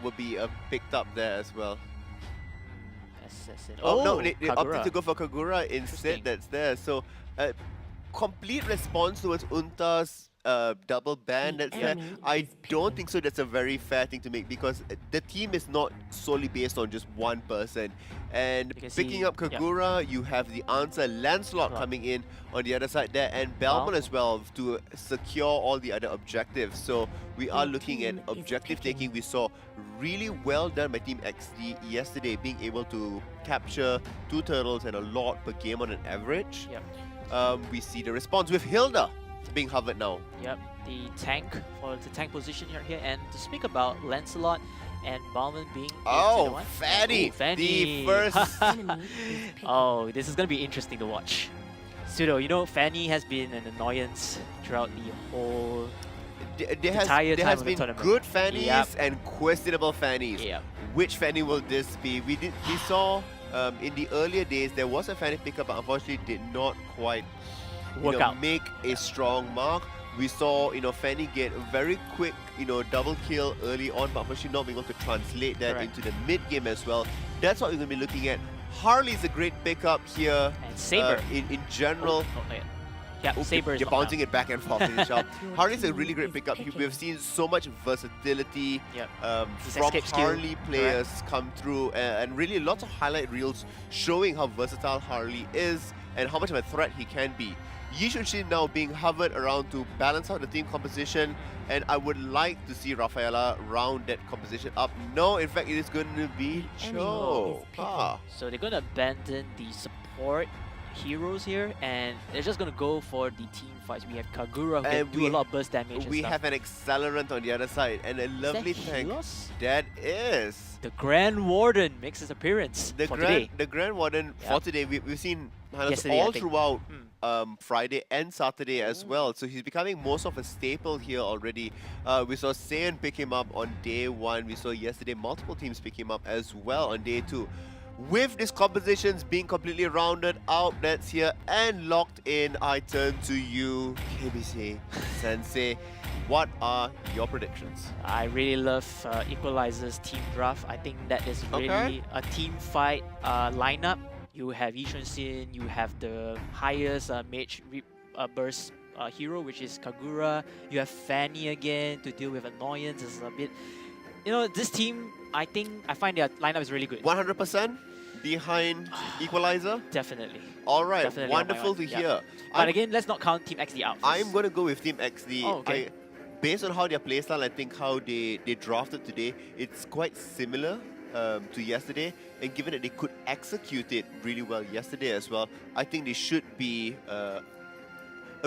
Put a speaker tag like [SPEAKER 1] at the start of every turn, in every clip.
[SPEAKER 1] will be picked up there as well.
[SPEAKER 2] Assassin.
[SPEAKER 1] Oh no,
[SPEAKER 2] Oh,
[SPEAKER 1] they opted
[SPEAKER 2] Kagura.
[SPEAKER 1] to go for Kagura instead.
[SPEAKER 2] Interesting.
[SPEAKER 1] That's there. So, complete response towards Unta's double ban. That's there. I don't think so. That's a very fair thing to make because the team is not solely based on just one person. And
[SPEAKER 2] You can
[SPEAKER 1] picking
[SPEAKER 2] see-
[SPEAKER 1] up Kagura, you have the answer Lancelot coming in on the other side there, and Belmont as well to secure all the other objectives. So we are looking at objective taking. We saw really well done by Team Eksdi yesterday, being able to capture 2 turtles and a lot per game on an average.
[SPEAKER 2] Yep.
[SPEAKER 1] We see the response with Hilda being hovered now.
[SPEAKER 2] Yep, the tank for the tank position here. And to speak about Lancelot and Bauman being
[SPEAKER 1] Oh,
[SPEAKER 2] into the one.
[SPEAKER 1] Fanny!
[SPEAKER 2] Ooh, Fanny!
[SPEAKER 1] The first...
[SPEAKER 2] Oh, this is going to be interesting to watch. Pseudo, you know, Fanny has been an annoyance throughout the whole
[SPEAKER 1] There has been good Fannies and questionable Fannies.
[SPEAKER 2] Yep.
[SPEAKER 1] Which Fanny will this be? We saw in the earlier days there was a Fanny pickup, but unfortunately did not quite make a strong mark. We saw Fanny get a very quick double kill early on, but unfortunately not being able to translate that into the mid game as well. That's what we're going to be looking at. Harley's a great pickup here.
[SPEAKER 2] And Saber
[SPEAKER 1] in general.
[SPEAKER 2] Yeah, Saber is
[SPEAKER 1] you're bouncing it back and forth in the shop. Harley's a really great pickup. We've seen so much versatility from Harley players come through, and really lots of highlight reels showing how versatile Harley is and how much of a threat he can be. Yishunshin now being hovered around to balance out the team composition, and I would like to see Rafaela round that composition up. No, in fact, it is going to be Cho.
[SPEAKER 2] So they're going to abandon the support heroes here, and they're just going to go for the team fights. We have Kagura who can do a lot of burst damage.
[SPEAKER 1] We have an accelerant on the other side, and a lovely tank. That is
[SPEAKER 2] the Grand Warden makes his appearance today.
[SPEAKER 1] The Grand Warden for today. We've seen
[SPEAKER 2] yesterday,
[SPEAKER 1] all throughout Friday and Saturday as well. So he's becoming most of a staple here already. We saw Saiyan pick him up on day 1. We saw yesterday multiple teams pick him up as well on day 2. With these compositions being completely rounded out, that's here and locked in, I turn to you, KBC Sensei. What are your predictions?
[SPEAKER 2] I really love Equalizer's team draft. I think that is really a team fight lineup. You have Yishun-Sin, you have the highest mage burst hero, which is Kagura. You have Fanny again to deal with annoyance. It's a bit, this team, I find their lineup is really good.
[SPEAKER 1] 100% behind Equalizer?
[SPEAKER 2] Definitely.
[SPEAKER 1] All right,
[SPEAKER 2] Definitely
[SPEAKER 1] wonderful to hear.
[SPEAKER 2] But again, let's not count Team XD out.
[SPEAKER 1] I'm going to go with Team XD.
[SPEAKER 2] Oh, okay.
[SPEAKER 1] Based on how their playstyle, I think how they drafted today, it's quite similar to yesterday, and given that they could execute it really well yesterday as well, I think they should be a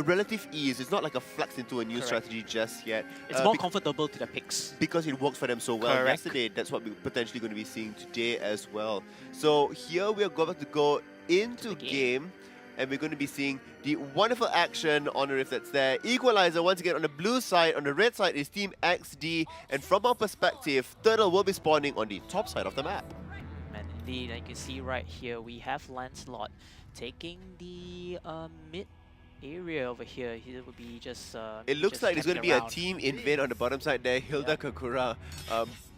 [SPEAKER 1] relative ease. It's not like a flex into a new strategy just yet.
[SPEAKER 2] It's more comfortable to the picks.
[SPEAKER 1] Because it works for them so well yesterday. That's what we're potentially going to be seeing today as well. So here we are going to go into game, and we're going to be seeing the wonderful action on the Rift that's there. Equalizer once again on the blue side. On the red side is Team XD, and from our perspective, Turtle will be spawning on the top side of the map.
[SPEAKER 2] And indeed, you can see right here, we have Lancelot taking the mid area over here. He would be just
[SPEAKER 1] it looks like there's going to be a team invade on the bottom side there. Hilda Kagura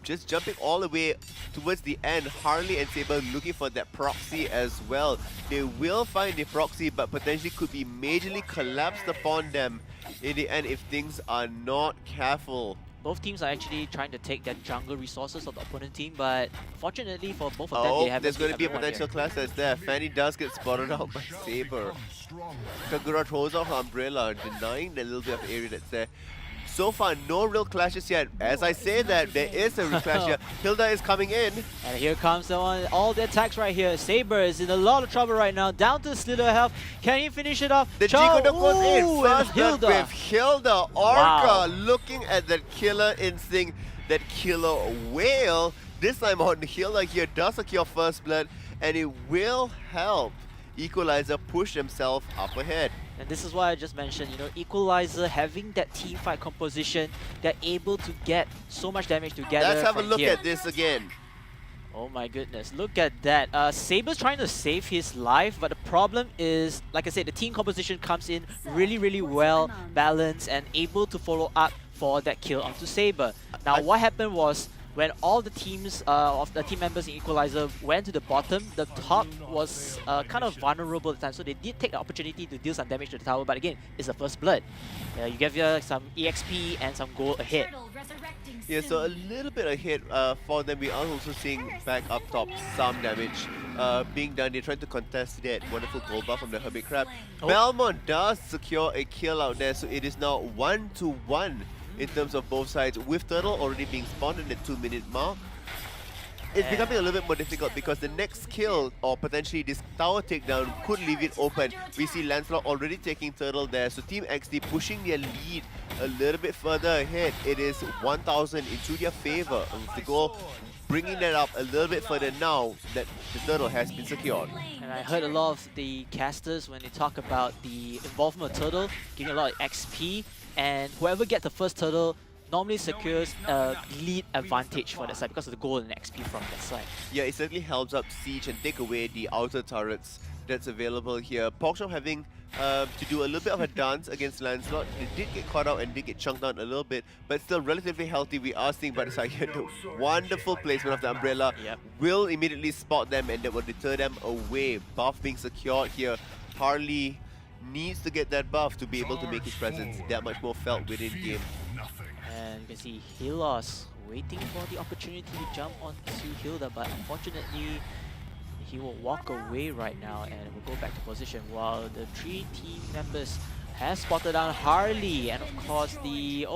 [SPEAKER 1] just jumping all the way towards the end. Harley and Saber looking for that proxy as well. They will find the proxy, but potentially could be majorly collapsed upon them in the end if things are not careful.
[SPEAKER 2] Both teams are actually trying to take their jungle resources of the opponent team, but fortunately for both of them, they have
[SPEAKER 1] there's going to be a potential clash that's there. Fanny does get spotted out by Saber. Kagura throws off her umbrella, denying the little bit of area that's there. So far, no real clashes yet. As I say that, there is a real clash here. Hilda is coming in.
[SPEAKER 2] And here comes all the attacks right here. Saber is in a lot of trouble right now. Down to slither health. Can he finish it off?
[SPEAKER 1] The Jigoda goes in. First blood with Hilda. Orca looking at that killer instinct, that killer whale. This time on Hilda here does secure first blood, and it will help Equalizer push themselves up ahead.
[SPEAKER 2] And this is what I just mentioned, Equalizer having that team fight composition, they're able to get so much damage together.
[SPEAKER 1] Let's have a look at this again.
[SPEAKER 2] Oh my goodness, look at that. Saber's trying to save his life, but the problem is, like I said, the team composition comes in really, really well balanced and able to follow up for that kill onto Saber. Now what happened was, when all the teams of the team members in Equalizer went to the bottom, the top was kind of vulnerable at the time, so they did take the opportunity to deal some damage to the tower, but again, it's the first blood. You give some EXP and some gold ahead.
[SPEAKER 1] Yeah, so a little bit ahead for them. We are also seeing back up top some damage being done. They're trying to contest that wonderful gold buff from the Hermit Crab. Belmont does secure a kill out there, so it is now 1-1 in terms of both sides, with Turtle already being spawned in the 2-minute mark. It's becoming a little bit more difficult because the next kill, or potentially this tower takedown, could leave it open. We see Lancelot already taking Turtle there, so Team Eksdi pushing their lead a little bit further ahead. It is 1,000 into their favor, with the goal bringing that up a little bit further now that the Turtle has been secured.
[SPEAKER 2] And I heard a lot of the casters when they talk about the involvement of Turtle, giving a lot of XP, and whoever gets the first Turtle normally secures a lead advantage for that side because of the gold and XP from that side.
[SPEAKER 1] Yeah, it certainly helps up Siege and take away the outer turrets that's available here. Pogshop having to do a little bit of a dance against Lancelot. They did get caught out and did get chunked down a little bit, but still relatively healthy. We are seeing by the side here the wonderful placement of the Umbrella will immediately spot them, and that will deter them away. Buff being secured here. Harley needs to get that buff to be able to make his presence that much more felt within game.
[SPEAKER 2] And you can see Helos waiting for the opportunity to jump onto Hilda, but unfortunately he will walk away right now and will go back to position while the 3 team members has spotted down Harley and of course the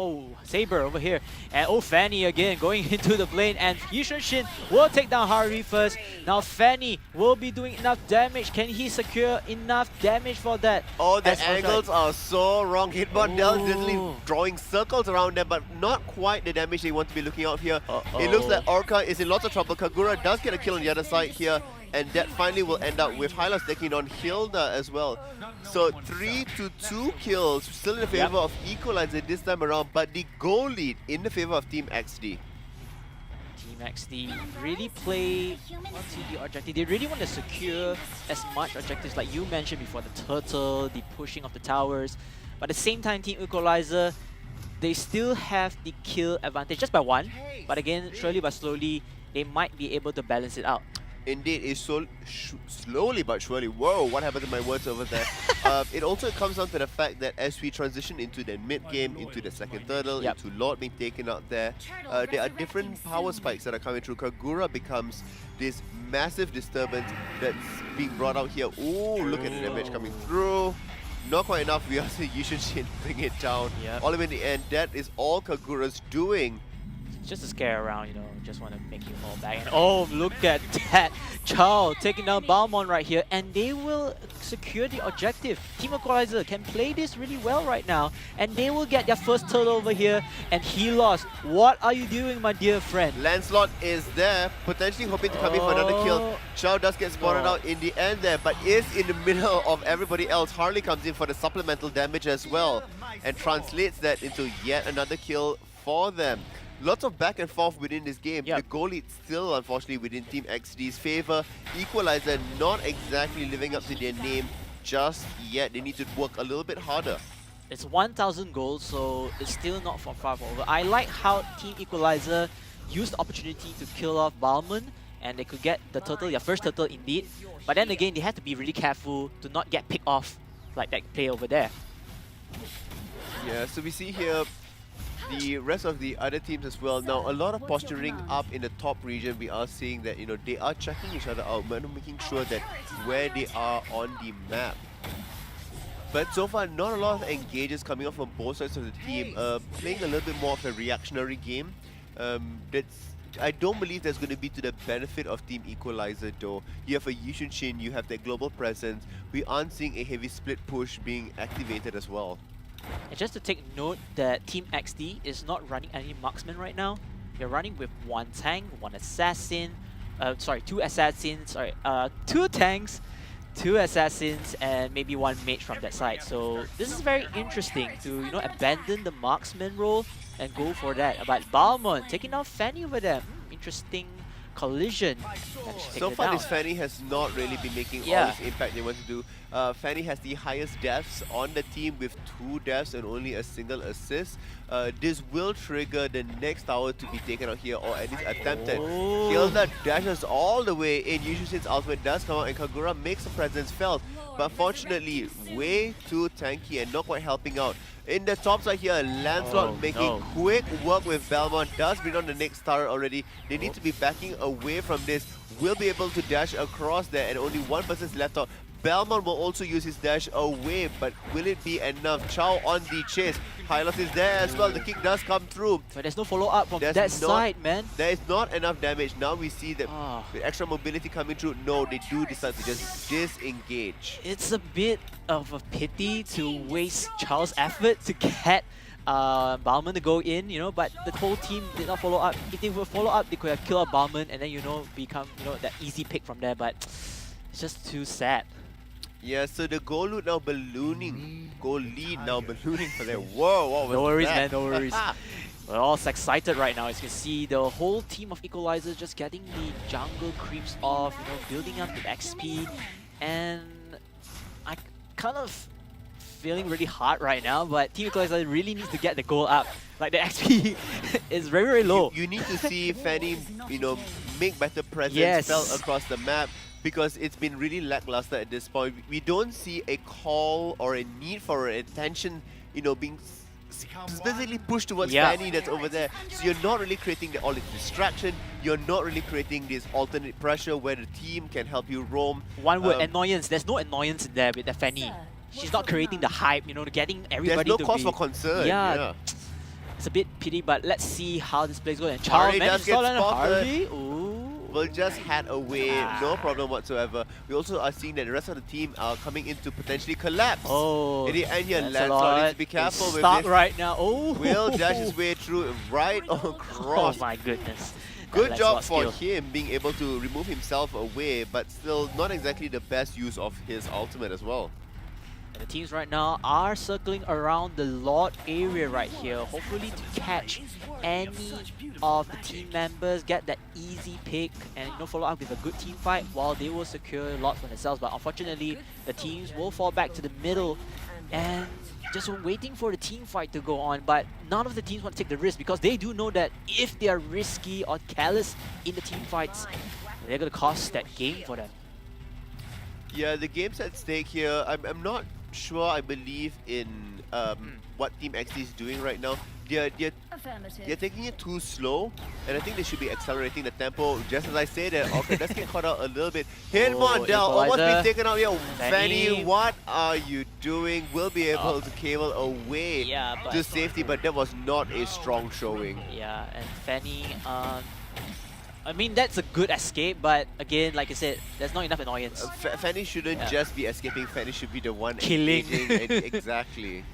[SPEAKER 2] Saber over here, and Fanny again going into the lane, and Yushin will take down Harley first. Now Fanny will be doing enough damage. Can he secure enough damage for that?
[SPEAKER 1] Oh, the angles are so wrong. Hitbot literally drawing circles around them, but not quite the damage they want to be looking out here. It looks like Orca is in lots of trouble. Kagura does get a kill on the other side here, and that finally will end up with Hylas taking on Hilda as well. So 3-2 kills, still in the favor of Equalizer this time around, but the goal lead in the favor of Team Eksdi.
[SPEAKER 2] Team Eksdi really play onto the objective. They really want to secure as much objectives like you mentioned before, the turtle, the pushing of the towers. But at the same time, Team Equalizer, they still have the kill advantage just by 1. But again, surely but slowly, they might be able to balance it out.
[SPEAKER 1] Indeed, it's so slowly but surely. Whoa, what happened to my words over there? It also comes down to the fact that as we transition into the mid-game, into the second turtle, into Lord being taken out there are different power spikes that are coming through. Kagura becomes this massive disturbance that's being brought out here. Oh, look at the damage coming through. Not quite enough. We also Yushin bring it down. All the way in the end, that is all Kagura's doing.
[SPEAKER 2] Just to scare around, you know, just want to make you fall back. And oh, look at that! Chao taking down Balmont right here, and they will secure the objective. Team Equalizer can play this really well right now, and they will get their first turtle over here, and he lost. What are you doing, my dear friend?
[SPEAKER 1] Lancelot is there, potentially hoping to come in for another kill. Chao does get spotted out in the end there, but is in the middle of everybody else. Harley comes in for the supplemental damage as well, and translates that into yet another kill for them. Lots of back and forth within this game. The goal lead still, unfortunately, within Team Eksdi's favor. Equalizer not exactly living up to their name just yet. They need to work a little bit harder.
[SPEAKER 2] It's 1,000 gold, so it's still not far over. I like how Team Equalizer used the opportunity to kill off Balmond, and they could get the turtle, their first turtle indeed. But then again, they had to be really careful to not get picked off like that play over there.
[SPEAKER 1] Yeah, so we see here the rest of the other teams as well. Now, a lot of posturing up in the top region. We are seeing that, you know, they are checking each other out, but making sure that where they are on the map. But so far, not a lot of engages coming up from both sides of the team. Playing a little bit more of a reactionary game. I don't believe that's going to be to the benefit of Team Equalizer though. You have a Yushin, you have that global presence. We aren't seeing a heavy split push being activated as well.
[SPEAKER 2] And just to take note that Team Eksdi is not running any marksmen right now. They're running with 1 tank, 1 assassin, 2 assassins, 2 tanks, 2 assassins, and maybe 1 mage from that side. So this is very interesting to, you know, abandon the marksman role and go for that. But Balmond taking out Fanny over there. Interesting collision.
[SPEAKER 1] So far, this Fanny has not really been making all this impact they want to do. Fanny has the highest deaths on the team with 2 deaths and only a single assist. This will trigger the next tower to be taken out here, or at least attempted. Hilda dashes all the way in. Yushin's ultimate does come out, and Kagura makes a presence felt. But fortunately, way too tanky and not quite helping out. In the top side here, Lancelot making quick work with Belmont. Does bring on the next tower already. They need to be backing away from this. Will be able to dash across there, and only one person's left out. Belmont will also use his dash away, but will it be enough? Chow on the chase. Hylos is there as well. The kick does come through.
[SPEAKER 2] But there's no follow-up from that side, man.
[SPEAKER 1] There is not enough damage. Now we see that with extra mobility coming through, no, they do decide to just disengage.
[SPEAKER 2] It's a bit of a pity to waste Chow's effort to get Bauman to go in, you know, but the whole team did not follow up. If they would follow up, they could have killed Bauman and then, you know, become, you know, that easy pick from there, but it's just too sad.
[SPEAKER 1] Yeah, so the goal lead now ballooning. Goal lead now ballooning for that. Whoa, what was
[SPEAKER 2] No worries,
[SPEAKER 1] that?
[SPEAKER 2] man, no worries. We're all excited right now. As you can see, the whole team of Equalizer just getting the jungle creeps off, you know, building up the XP. And I kind of feeling really hard right now, but Team Equalizer really needs to get the goal up. Like the XP is very, very low.
[SPEAKER 1] You need to see Fanny, you know, make better presence felt across the map, because it's been really lackluster at this point. We don't see a call or a need for attention, you know, being specifically pushed towards Fanny that's over there. So you're not really creating all this distraction. You're not really creating this alternate pressure where the team can help you roam.
[SPEAKER 2] One word, annoyance. There's no annoyance in there with the Fanny. She's not creating the hype, you know, getting everybody to
[SPEAKER 1] There's no cause for concern.
[SPEAKER 2] Yeah. It's a bit pity, but let's see how this plays goes. And Charles managed to Harley.
[SPEAKER 1] Will just head away, no problem whatsoever. We also are seeing that the rest of the team are coming in to potentially collapse. In the end here, Lancelot needs to be careful with this.
[SPEAKER 2] Right now.
[SPEAKER 1] Will dash his way through right across.
[SPEAKER 2] Oh my goodness.
[SPEAKER 1] Good job for him being able to remove himself away, but still not exactly the best use of his ultimate as well.
[SPEAKER 2] The teams right now are circling around the Lord area right here, hopefully to catch any of the team members, get that easy pick, and you know, follow up with a good team fight while they will secure Lord for themselves. But unfortunately, the teams will fall back to the middle and just waiting for the team fight to go on. But none of the teams want to take the risk, because they do know that if they are risky or careless in the team fights, they're going to cost that game for them.
[SPEAKER 1] Yeah, the game's at stake here. I'm not sure I believe in what Team Eksdi is doing right now. They're taking it too slow, and I think they should be accelerating the tempo. Just as I say that, okay, let's get caught out a little bit. Hitmon almost been taken out here. Fanny, what are you doing? Will be able to cable away to safety, but that was not a strong showing.
[SPEAKER 2] Yeah, and Fanny, I mean, that's a good escape, but again, like I said, there's not enough annoyance.
[SPEAKER 1] Fanny shouldn't just be escaping, Fanny should be the one
[SPEAKER 2] killing.
[SPEAKER 1] Exactly.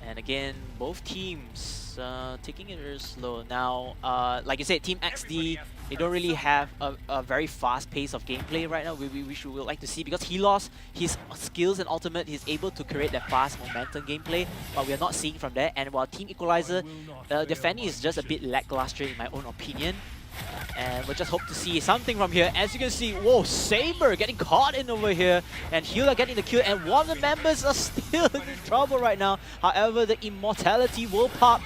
[SPEAKER 2] And again, both teams taking it very slow. Now, like you said, Team XD, they don't really have a very fast pace of gameplay right now, which we would like to see, because he lost his skills and ultimate. He's able to create that fast momentum gameplay, but we are not seeing from there. And while Team Equalizer, the Fanny is just a bit lackluster in my own opinion. And we'll just hope to see something from here. As you can see, whoa, Saber getting caught in over here, and Healer getting the kill, and one of the members are still in trouble right now. However, the immortality will pop.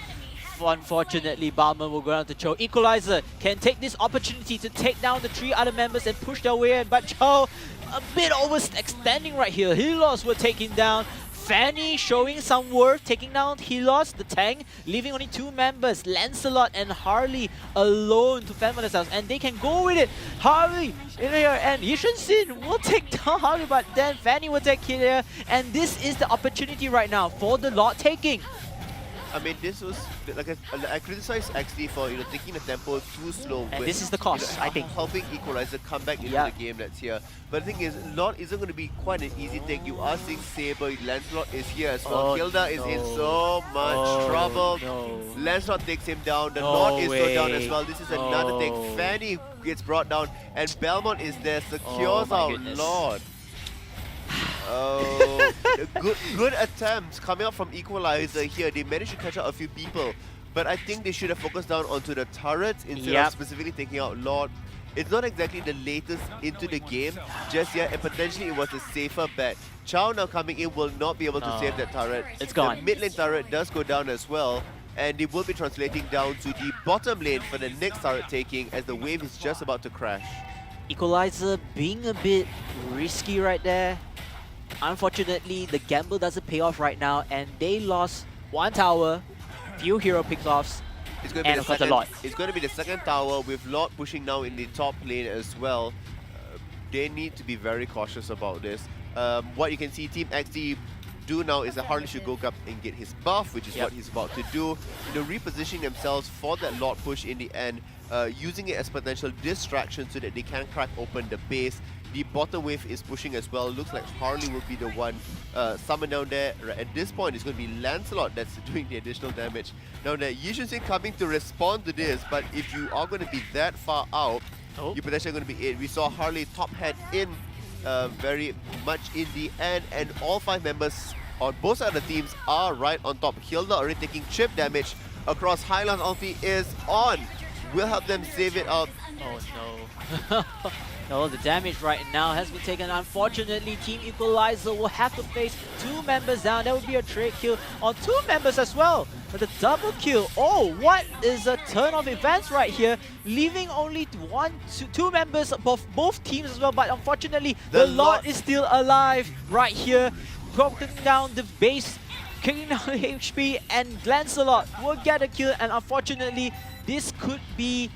[SPEAKER 2] Unfortunately, Bauman will go down to Cho. Equalizer can take this opportunity to take down the 3 other members and push their way in, but Cho a bit overextending right here. Helos will take him down. Fanny showing some worth, taking down Helos, the tank, leaving only 2 members, Lancelot and Harley alone to fend for themselves, and they can go with it. Harley in here, and Yishin will take down Harley, but then Fanny will take here, and this is the opportunity right now for the Lord taking.
[SPEAKER 1] I mean, this was like I criticized Eksdi for taking the tempo too slow.
[SPEAKER 2] And this is the cost, I think.
[SPEAKER 1] Helping Equalizer come back into the game that's here. But the thing is, Lord isn't going to be quite an easy take. You are seeing Saber, Lancelot is here as well. Hilda is in so much trouble. Lancelot takes him down. The Lord is so down as well. This is another take. Fanny gets brought down, and Belmont is there, secures our Lord. Oh, good attempts coming out from Equalizer here. They managed to catch out a few people. But I think they should have focused down onto the turrets instead of specifically taking out Lord. It's not exactly the latest into the game just yet, and potentially it was a safer bet. Chow now coming in will not be able to save that turret.
[SPEAKER 2] It's gone.
[SPEAKER 1] The mid lane turret does go down as well, and it will be translating down to the bottom lane for the next turret taking as the wave is just about to crash.
[SPEAKER 2] Equalizer being a bit risky right there. Unfortunately, the gamble doesn't pay off right now, and they lost one tower, few hero pickoffs,
[SPEAKER 1] It's going to be
[SPEAKER 2] and of course a lot.
[SPEAKER 1] It's going to be the second tower with Lord pushing now in the top lane as well. They need to be very cautious about this. What you can see Team Eksdi do now is that Harley should go up and get his buff, which is what he's about to do. Repositioning themselves for that Lord push in the end, using it as potential distraction so that they can crack open the base. The bottom wave is pushing as well. Looks like Harley will be the one summoned down there. At this point, it's going to be Lancelot that's doing the additional damage. Now, Yixuan coming to respond to this, but if you are going to be that far out, you're potentially going to be it. We saw Harley top head in very much in the end, and all 5 members on both sides of the teams are right on top. Hilda already taking chip damage across. Highland ulti is on. Will help them save it up.
[SPEAKER 2] Oh no. No, the damage right now has been taken. Unfortunately, Team Equalizer will have to face 2 members down. That would be a trade kill on 2 members as well. But the double kill, oh, what is a turn of events right here? Leaving only 2 members of both teams as well. But unfortunately, the Lord is still alive right here. Broken down the base, kicking down the HP, and Lancelot will get a kill. And unfortunately, this could be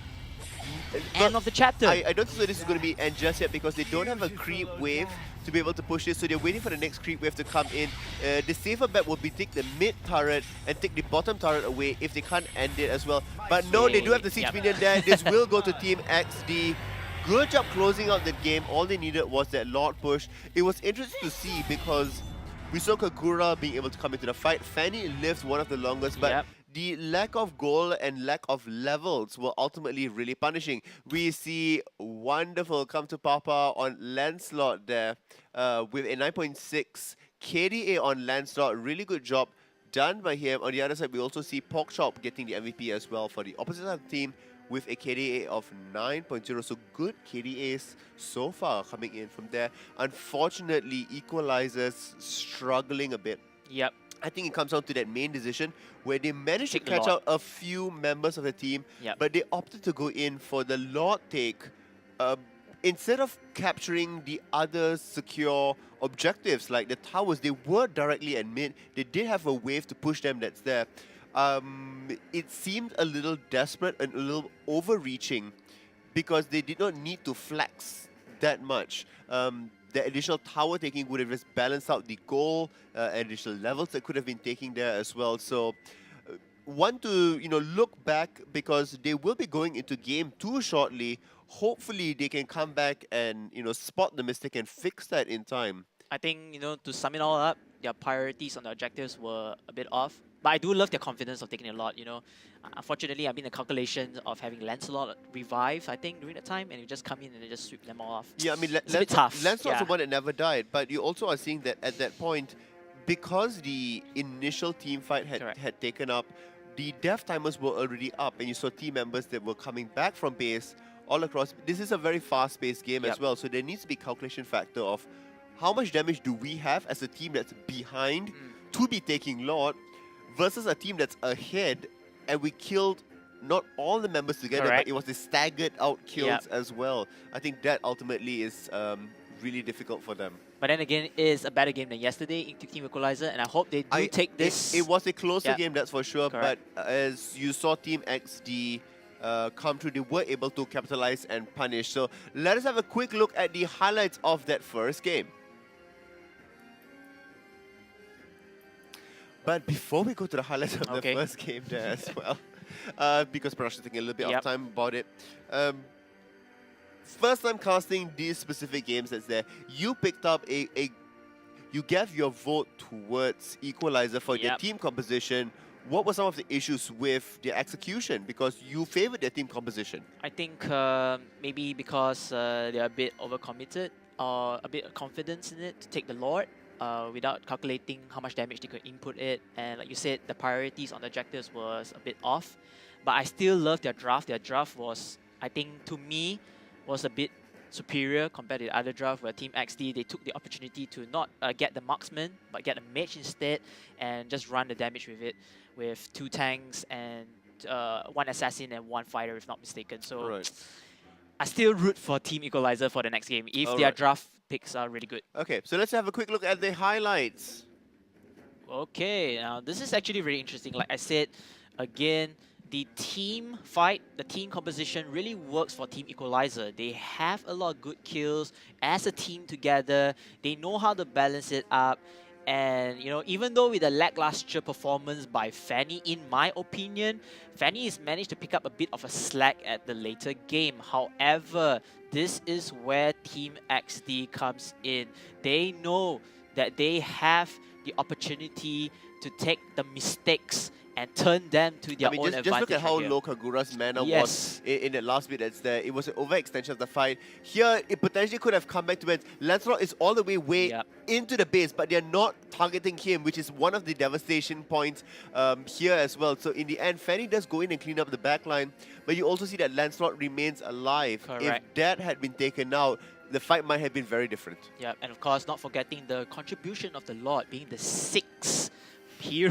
[SPEAKER 2] end of the chapter.
[SPEAKER 1] I don't think this is going to be end just yet because they don't have a creep wave to be able to push this, so they're waiting for the next creep wave to come in. The safer bet will be take the mid turret and take the bottom turret away if they can't end it as well. But no, they do have the siege minion there. This will go to Team Eksdi. Good job closing out the game. All they needed was that Lord push. It was interesting to see because we saw Kagura being able to come into the fight. Fanny lives one of the longest, but the lack of gold and lack of levels were ultimately really punishing. We see wonderful come to Papa on Lancelot there with a 9.6 KDA on Lancelot. Really good job done by him. On the other side, we also see Porkchop getting the MVP as well for the opposite side of the team with a KDA of 9.0. So good KDAs so far coming in from there. Unfortunately, Equalizers struggling a bit.
[SPEAKER 2] Yep.
[SPEAKER 1] I think it comes down to that main decision where they managed to catch out a few members of the team, but they opted to go in for the Lord take instead of capturing the other secure objectives like the towers. They were directly at mid. They did have a wave to push them that's there. It seemed a little desperate and a little overreaching because they did not need to flex that much. The additional tower taking would have just balanced out the goal, additional levels that could have been taking there as well. So, want to look back because they will be going into game 2 shortly. Hopefully, they can come back and spot the mistake and fix that in time.
[SPEAKER 2] I think to sum it all up, their priorities on the objectives were a bit off. But I do love their confidence of taking a lot, Unfortunately, the calculation of having Lancelot revive, I think, during that time, and you just come in and just sweep them all off.
[SPEAKER 1] Yeah, I mean,
[SPEAKER 2] it's a bit tough.
[SPEAKER 1] Lancelot's the one that never died, but you also are seeing that at that point, because the initial team fight had taken up, the death timers were already up, and you saw team members that were coming back from base all across. This is a very fast-paced game as well, so there needs to be calculation factor of how much damage do we have as a team that's behind to be taking Lord versus a team that's ahead, and we killed not all the members together, but it was the staggered out kills as well. I think that ultimately is really difficult for them.
[SPEAKER 2] But then again, it is a better game than yesterday in Team Equalizer, and I hope they do take this.
[SPEAKER 1] It was a closer game, that's for sure, but as you saw Team Eksdi come through, they were able to capitalize and punish. So let us have a quick look at the highlights of that first game. But before we go to the highlights of the first game there as well, because production is taking a little bit of time about it. First time casting these specific games that's there, you picked up you gave your vote towards Equalizer for their team composition. What were some of the issues with their execution? Because you favored their team composition.
[SPEAKER 2] I think maybe because they're a bit overcommitted or a bit of confidence in it to take the Lord. without calculating how much damage they could input it. And like you said, the priorities on the objectives was a bit off. But I still love their draft. Their draft was, I think, to me, was a bit superior compared to the other draft where Team Eksdi, they took the opportunity to not get the marksman, but get a mage instead and just run the damage with it with 2 tanks and 1 assassin and 1 fighter, if not mistaken. So I still root for Team Equalizer for the next game if their draft picks are really good.
[SPEAKER 1] Okay, so let's have a quick look at the highlights.
[SPEAKER 2] Okay, now this is actually very interesting. Like I said, again, the team fight, the team composition really works for Team Equalizer. They have a lot of good kills as a team together. They know how to balance it up. And, you know, even though with a lackluster performance by Fanny, in my opinion, Fanny has managed to pick up a bit of a slack at the later game. However, this is where Team Eksdi comes in. They know that they have the opportunity to take the mistakes and turn them to their own advantage.
[SPEAKER 1] Just look at how low Kagura's mana was in that last bit that's there. It was an overextension of the fight. Here, it potentially could have come back to it. Lancelot is all the way into the base, but they're not targeting him, which is one of the devastation points here as well. So in the end, Fanny does go in and clean up the backline, but you also see that Lancelot remains alive.
[SPEAKER 2] Correct.
[SPEAKER 1] If that had been taken out, the fight might have been very different.
[SPEAKER 2] Yeah, and of course, not forgetting the contribution of the Lord being the 6th hero